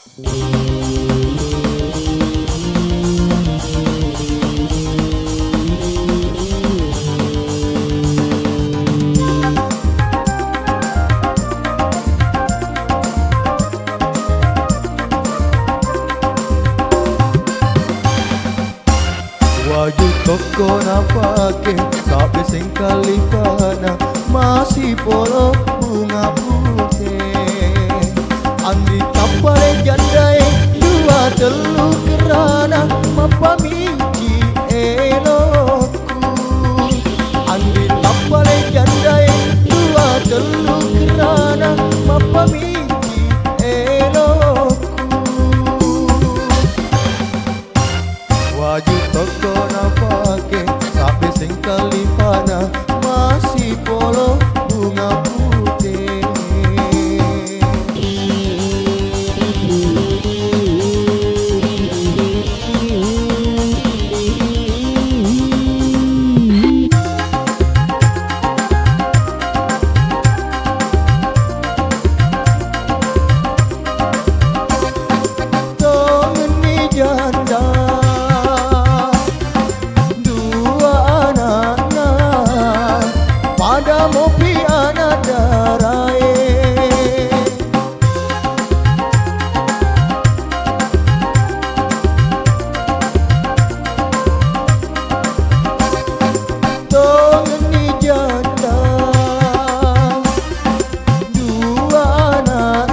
Waju toko napake Kabe sing kalipana Masih polo bunga putih Andi tapale jandai Dua telu kerana Mapamiji elokku Andi tapale jandai Dua telu kerana Mapamiji elokku Waju toko napake Sabe sing kalipana Masih polo bunga putih Tongen ni janda Pada mopi anak darai Tongen ni janda Dua anak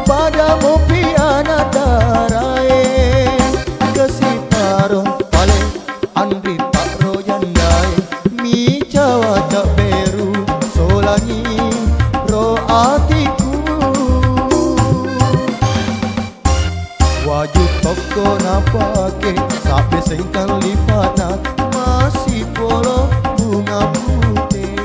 Pada mopi anak darai Kesiparo paling andri tak royandai Mi Jawa tak beru solangi ro atiku Waju toko napake Sabe sing kalipana Masih polo bunga putih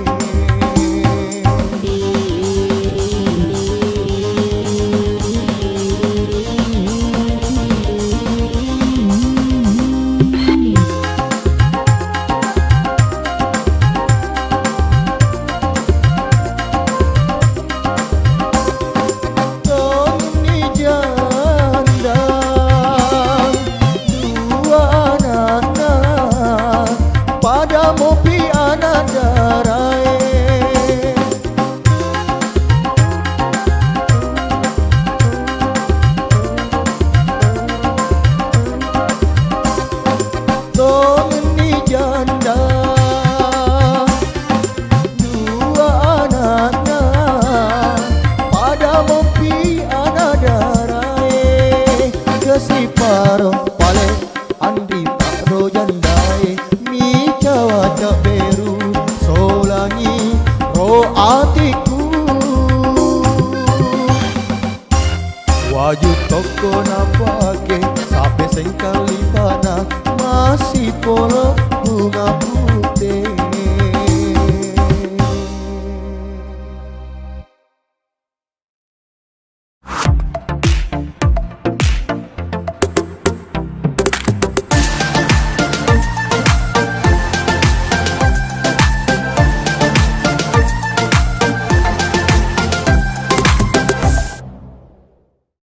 Pada mopi anak darai Tongen ni janda Dua anaknya Pada mopi anak darai Kesiparo pale andri tak rojandai Mi Jawa tak beru solangi ro atiku Waju toko napake Sabe sing kalipana Masih polo bunga